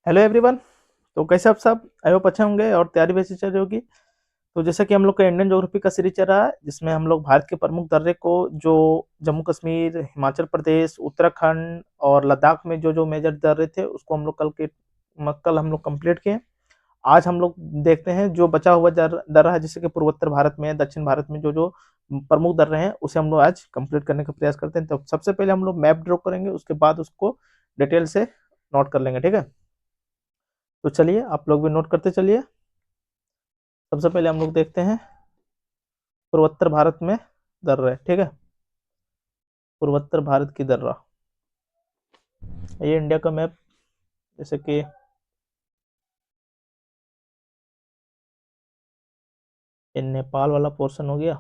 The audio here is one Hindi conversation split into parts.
Hello everyone. तो कैसे आप सब? आई होप अच्छे होंगे और तैयारी वैसी चल रही होगी। तो जैसा कि हम लोग का इंडियन ज्योग्राफी का सीरीज चल रहा है, जिसमें हम लोग भारत के प्रमुख दर्रे को, जो जम्मू कश्मीर, हिमाचल प्रदेश, उत्तराखंड और लद्दाख में जो जो मेजर दर्रे थे, उसको हम लोग कल हम लोग कंप्लीट किए। आज हम लोग देखते हैं जो बचा हुआ दर्रा है, जैसे कि पूर्वोत्तर भारत में, दक्षिण भारत में जो जो प्रमुख दर्रे हैं, उसे हम लोग आज कंप्लीट करने का प्रयास करते हैं। तो सबसे पहले हम लोग मैप ड्रॉ करेंगे, उसके बाद उसको डिटेल से नोट कर लेंगे, ठीक है। तो चलिए आप लोग भी नोट करते चलिए। सबसे पहले हम लोग देखते हैं पूर्वोत्तर भारत में दर्रे, ठीक है। पूर्वोत्तर भारत की दर्रा, ये इंडिया का मैप, जैसे कि ये नेपाल वाला पोर्शन हो गया,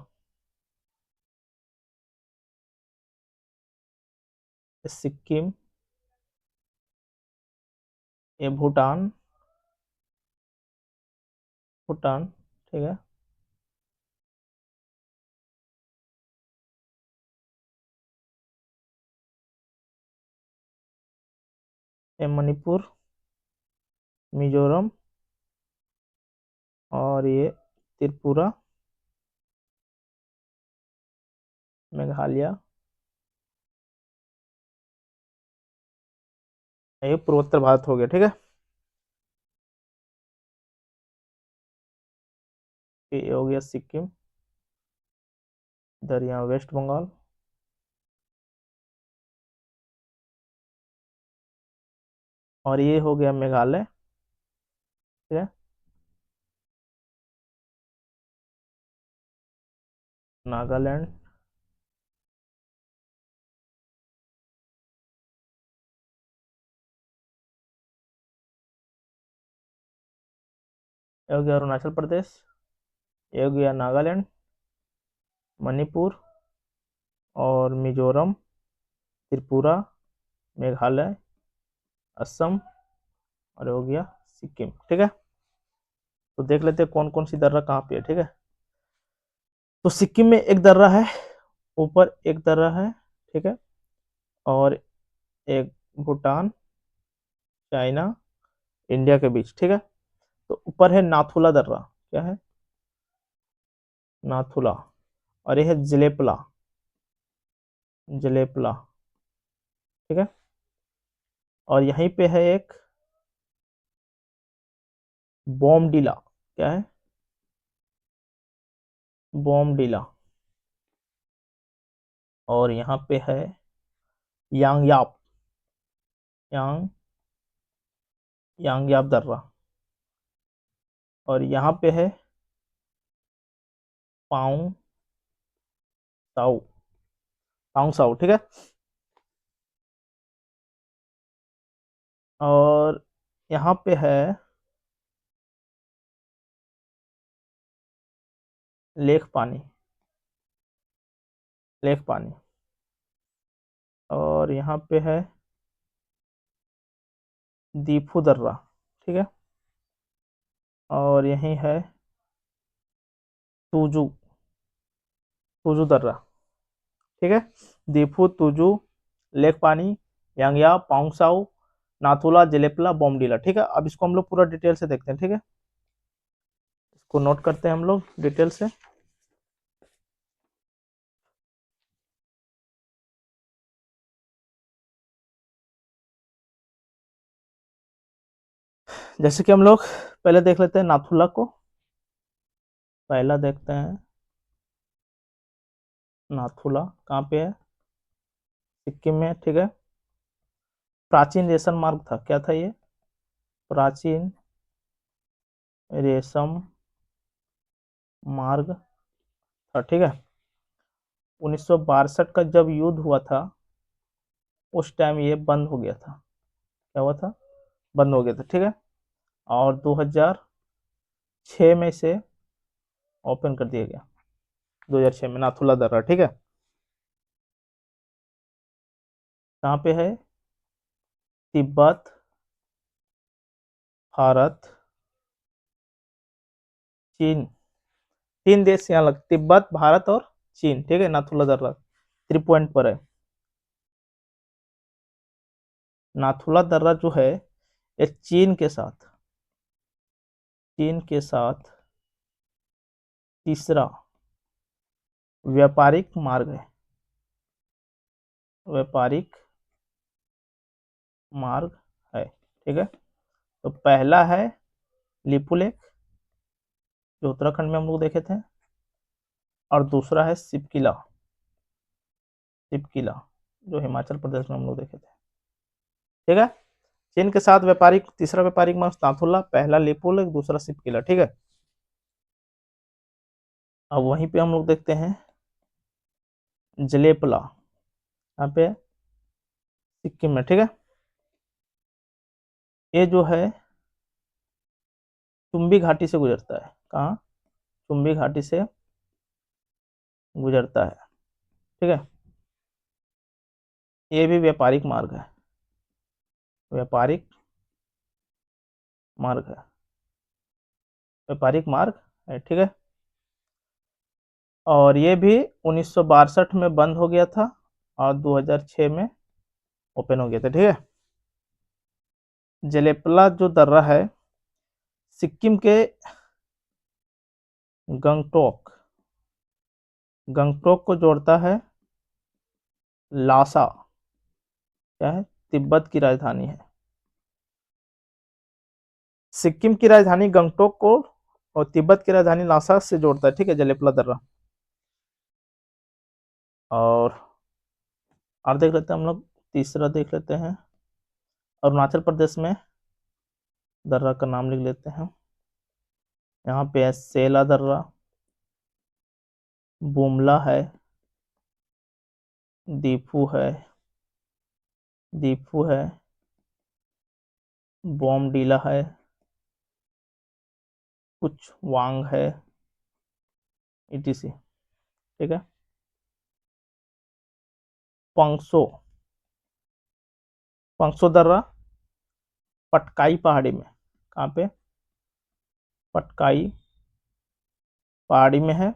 ये सिक्किम, ये भूटान, भूटान, ठीक है। ये मणिपुर, मिजोरम और ये त्रिपुरा, मेघालय, ये पूर्वोत्तर भारत हो गया, ठीक है। ये हो गया सिक्किम, इधर यहाँ वेस्ट बंगाल, और ये हो गया मेघालय, ठीक है। नागालैंड, ये हो गया अरुणाचल प्रदेश, ये हो गया नागालैंड, मणिपुर और मिजोरम, त्रिपुरा, मेघालय, असम और हो गया सिक्किम, ठीक है। तो देख लेते हैं कौन कौन सी दर्रा कहाँ पे है, ठीक है। तो सिक्किम में एक दर्रा है, ऊपर एक दर्रा है, ठीक है। और एक भूटान, चाइना, इंडिया के बीच, ठीक है। तो ऊपर है नाथुला दर्रा, क्या है? नाथुला। और ये है जलेपला, जलेपला, ठीक है। और यहीं पे है एक बोमडीला, क्या है? बोमडीला। और यहाँ पे है यांगयाप, यांग यांगयाप दर्रा। और यहाँ पे है पाउंग साउ, पाउंग साउ, ठीक है। और यहाँ पे है लेक पानी, लेक पानी। और यहाँ पे है दीफू दर्रा, ठीक है। और यही है तुजू, तुजू दर्रा, ठीक है। दीफू, तुजू, लेक पानी, यांगया, पांगसाउ, नाथुला, जलेपला, बोमडीला, ठीक है। अब इसको हम लोग पूरा डिटेल से देखते हैं, ठीक है। इसको नोट करते हैं हम लोग डिटेल से। जैसे कि हम लोग पहले देख लेते हैं नाथुला को। पहला देखते हैं नाथुला कहाँ पे है, सिक्किम में, ठीक है। प्राचीन रेशम मार्ग था, क्या था ये? प्राचीन रेशम मार्ग था, ठीक है। 1962 का जब युद्ध हुआ था, उस टाइम ये बंद हो गया था। क्या हुआ था? बंद हो गया था, ठीक है। और 2006 में से ओपन कर दिया गया, 2006 में नाथुला दर्रा, ठीक है। कहाँ पे है? तिब्बत, भारत, चीन, तीन देश यहाँ लग, तिब्बत, भारत और चीन, ठीक है। नाथुला दर्रा 3 पॉइंट पर है। नाथुला दर्रा जो है, ये चीन के साथ तीसरा व्यापारिक मार्ग है। व्यापारिक मार्ग है, ठीक है। तो पहला है लिपुलेख, जो उत्तराखंड में हम लोग देखे थे, और दूसरा है सिपकिला, जो हिमाचल प्रदेश में हम लोग देखे थे, ठीक है। चीन के साथ व्यापारिक, तीसरा व्यापारिक मार्ग नाथुला, पहला लिपुलेख, दूसरा सिपकिला, ठीक है। अब वहीं पे हम लोग देखते हैं जलेपला, यहाँ पे सिक्किम में, ठीक है। ये जो है चुम्बी घाटी से गुजरता है। कहाँ? चुम्बी घाटी से गुजरता है, ठीक है। ये भी व्यापारिक मार्ग है, व्यापारिक मार्ग है, व्यापारिक मार्ग है, ठीक है। और ये भी 1962 में बंद हो गया था और 2006 में ओपन हो गया था, ठीक है। जलेपला जो दर्रा है सिक्किम के गंगटोक को जोड़ता है। लासा क्या है? तिब्बत की राजधानी है। सिक्किम की राजधानी गंगटोक को और तिब्बत की राजधानी लासा से जोड़ता है, ठीक है, जलेपला दर्रा। और देख लेते हैं हम लोग, तीसरा देख लेते हैं। अरुणाचल प्रदेश में दर्रा का नाम लिख लेते हैं। यहाँ पे है सेला दर्रा, बुमला है, दीफू है, बोमडीला है, कुछ वांग है, ईटीसी, ठीक है। पंगसो दर्रा पटकाई पहाड़ी में, कहाँ पे? पटकाई पहाड़ी में है,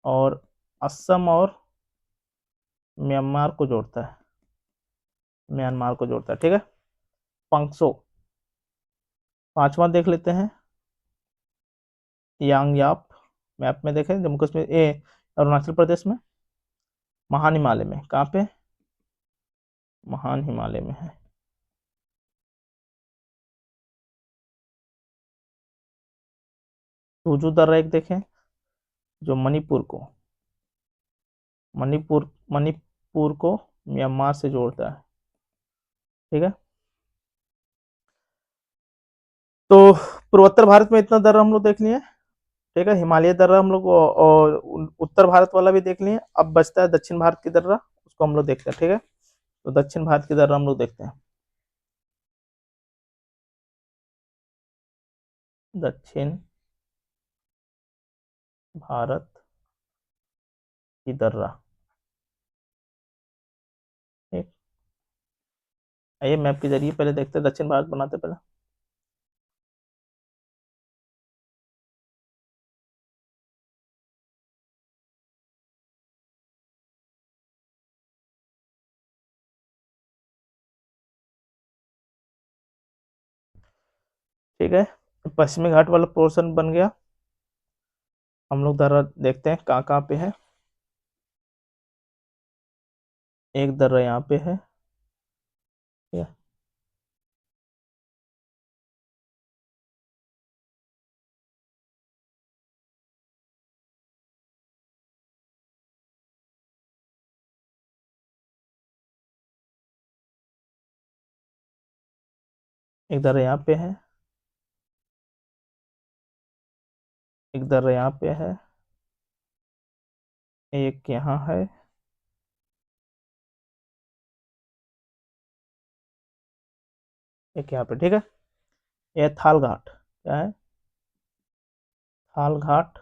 और असम और म्यांमार को जोड़ता है, ठीक है। पंगसो। पांचवा देख लेते हैं, यांगयाप, मैप में देखें, जम्मू कश्मीर, अरुणाचल प्रदेश में, महान हिमालय में, कहाँ पे? महान हिमालय में है। सुजू दर्रा एक देखें, जो मणिपुर को म्यांमार से जोड़ता है, ठीक है। तो पूर्वोत्तर भारत में इतना दर्रा हम लोग देख लिए, ठीक है। हिमालय दर्रा हम लोग और उत्तर भारत वाला भी देख लिए। अब बचता है दक्षिण भारत की दर्रा, उसको हम लोग देखते हैं, ठीक है। तो दक्षिण भारत की दर्रा हम लोग देखते हैं। दक्षिण भारत की दर्रा, ठीक। आइए मैप के जरिए पहले देखते हैं, दक्षिण भारत बनाते पहले। ठीक है, पश्चिमी घाट वाला पोर्शन बन गया। हम लोग दर्रा देखते हैं कहाँ कहाँ पे है। एक दर्रा यहाँ पे है, ठीक है। एक दर्रा यहाँ पे है, एक दर्रा यहाँ पे है, एक यहाँ है, एक यहाँ पे, ठीक है। ये थाल घाट, क्या है? थाल घाट,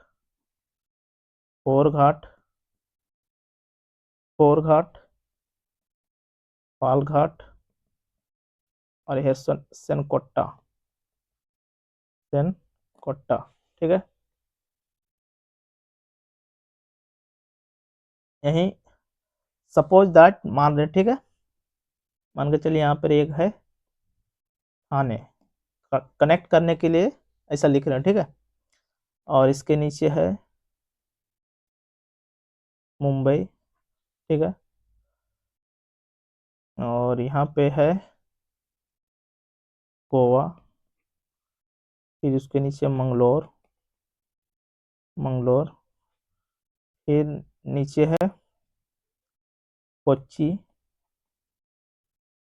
फोर घाट, पाल घाट, और यह सेनकोट्टा, ठीक है। यही सपोज दैट मान रहे, ठीक है। मान के चलिए यहाँ पर एक है, थाने कनेक्ट करने के लिए ऐसा लिख रहे हैं, ठीक है। और इसके नीचे है मुंबई, ठीक है। और यहाँ पे है गोवा, फिर उसके नीचे मंगलोर, मंगलोर, फिर नीचे है कोच्चि,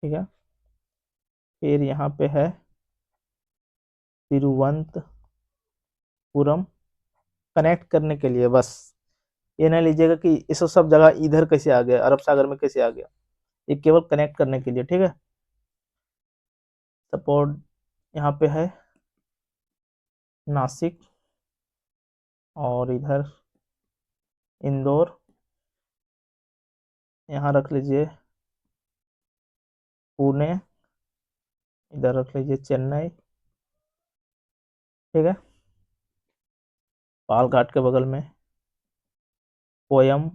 ठीक है। फिर यहाँ पे है तिरुवनंतपुरम। कनेक्ट करने के लिए बस, ये ना लीजिएगा कि ये सब जगह इधर कैसे आ गया, अरब सागर में कैसे आ गया, ये केवल कनेक्ट करने के लिए, ठीक है। सपोर्ट यहाँ पे है नासिक, और इधर इंदौर, यहाँ रख लीजिए पुणे, इधर रख लीजिए चेन्नई, ठीक है। पालघाट के बगल में कोयम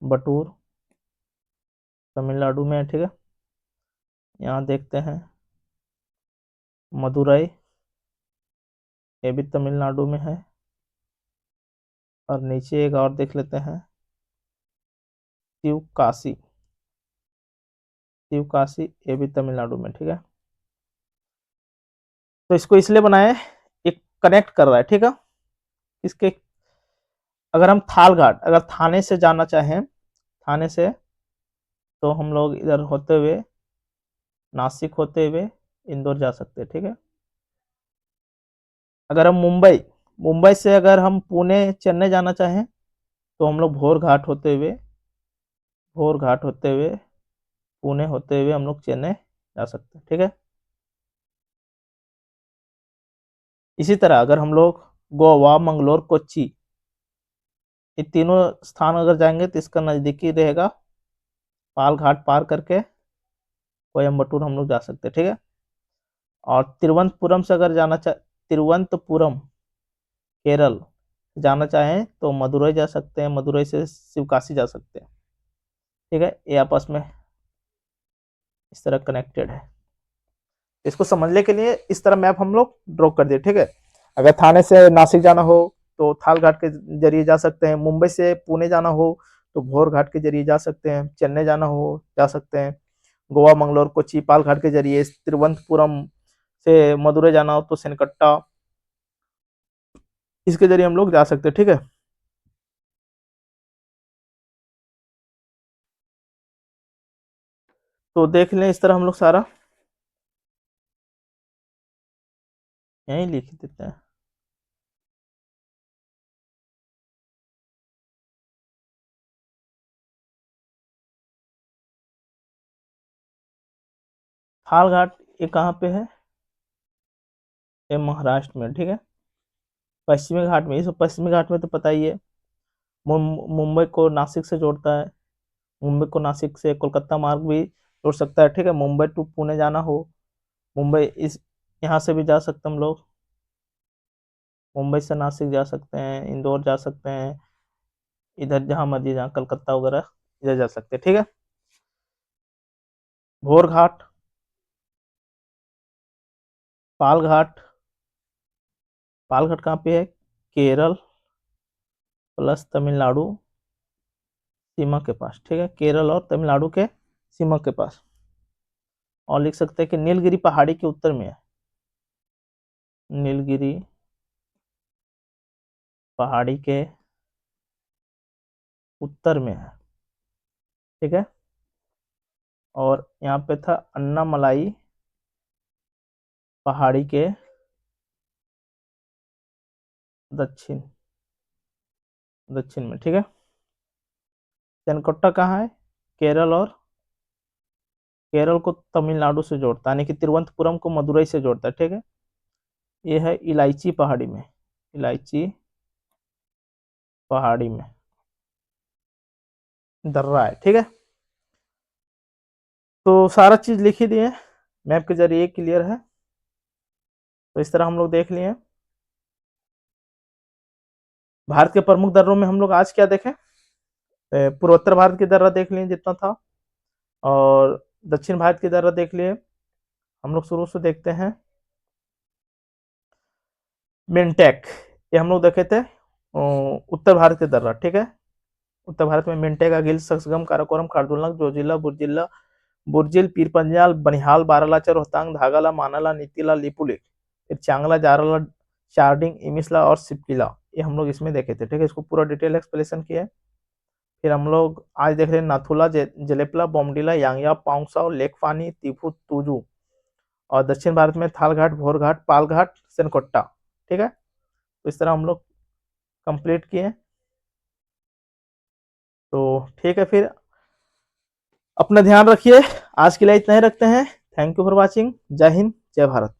बटूर, तमिलनाडु में है, ठीक है। यहाँ देखते हैं मदुरई, ये भी तमिलनाडु में है। और नीचे एक और देख लेते हैं शिवकाशी, शिवकाशी ये भी तमिलनाडु में, ठीक है। तो इसको इसलिए बनाए, एक कनेक्ट कर रहा है, ठीक है। इसके अगर हम थालघाट, अगर थाने से जाना चाहें, थाने से तो हम लोग इधर होते हुए, नासिक होते हुए इंदौर जा सकते हैं, ठीक है। अगर हम मुंबई, मुंबई से अगर हम पुणे चेन्नई जाना चाहें तो हम लोग भोर घाट होते हुए, भोर घाट होते हुए पुणे होते हुए हम लोग चेन्नई जा सकते हैं, ठीक है। इसी तरह अगर हम लोग गोवा, मंगलोर, कोच्चि, ये तीनों स्थान अगर जाएंगे तो इसका नज़दीकी रहेगा, पाल घाट पार करके कोयम्बटूर हम लोग जा सकते हैं, ठीक है। और तिरुवनंतपुरम से अगर जाना चाह, तिरुवनंतपुरम केरल जाना चाहें तो मदुरई जा सकते हैं, मदुरई से शिवकाशी जा सकते हैं, ठीक है। ये आपस में इस तरह कनेक्टेड है। इसको समझने के लिए इस तरह मैप हम लोग ड्रॉ कर दिए, ठीक है। अगर थाने से नासिक जाना हो तो थाल घाट के जरिए जा सकते हैं, मुंबई से पुणे जाना हो तो भोर घाट के जरिए जा सकते हैं, चेन्नई जाना हो जा सकते हैं, गोवा, मंगलोर, कोच्चि, पाल घाट के जरिए, तिरुवनंतपुरम से मदुरई जाना हो तो सेनकट्टा, इसके जरिए हम लोग जा सकते हैं, ठीक है। तो देख लें इस तरह हम लोग सारा यहीं लिख देते हैं। थाल घाट ये कहाँ पे है, ये महाराष्ट्र में, ठीक है। पश्चिमी घाट में, इस पश्चिमी घाट में तो पता ही है, मुंबई को नासिक से जोड़ता है, मुंबई को नासिक से कोलकाता मार्ग भी जोड़ सकता है, ठीक है। मुंबई टू पुणे जाना हो, मुंबई इस यहाँ से भी जा सकते हैं हम लोग, मुंबई से नासिक जा सकते हैं, इंदौर जा सकते हैं, इधर जहाँ मर्जी, जहाँ कलकत्ता वगैरह इधर जा सकते हैं, ठीक है। भोर घाट, पाल घाट, पाल घाट कहाँ पे है, केरल प्लस तमिलनाडु सीमा के पास, ठीक है। केरल और तमिलनाडु के सीमा के पास। और लिख सकते हैं कि नीलगिरी पहाड़ी के उत्तर में है, नीलगिरी पहाड़ी के उत्तर में है, ठीक है। और यहाँ पे था अन्नामलाई पहाड़ी के दक्षिण, दक्षिण में, ठीक है। तेनकोट्टा कहाँ है, केरल, और केरल को तमिलनाडु से जोड़ता है, यानी कि तिरुवनंतपुरम को मदुरई से जोड़ता है, ठीक है। ये है इलायची पहाड़ी में, इलायची पहाड़ी में दर्रा है, ठीक है। तो सारा चीज लिख ही दिए, मैप के जरिए क्लियर है। तो इस तरह हम लोग देख लिए भारत के प्रमुख दर्रों में। हम लोग आज क्या देखें, पूर्वोत्तर भारत की दर्रा देख लिए जितना था, और दक्षिण भारत की दर्रा देख लिए, हम लोग शुरू से देखते हैं। मिनटेक, ये हम लोग देखे थे उत्तर भारत के दर्रा, ठीक है। उत्तर भारत में मिनटेक, अगिल, सक्सगम, काराकोरम, कार्दुलक, जोजिला, बुर्जिला, बुर्जिल, पीरपंजाल, बनिहाल, बारालाचा, रोहतांग, धागाला, मानाला, नीतीला, लिपुलेख, फिर चांगला, जाराला, शार्डिंग, इमिसला और सिपकिला, ये हम लोग इसमें देखे थे, ठीक है। इसको पूरा डिटेल एक्सप्लेनेशन किया है। फिर हम लोग आज देख रहे हैं नाथुला, जलेपला, बोमडिला, यांगया, पांगसाओ, लेकफानी, तिफु, तुजू, और दक्षिण भारत में थालघाट, भोरघाट, पालघाट, सेनकोट्टा, ठीक है। तो इस तरह हम लोग कंप्लीट किए। तो ठीक है, फिर अपना ध्यान रखिए। आज के लिए इतना ही रखते हैं। Thank you for watching. जय हिंद, जय भारत।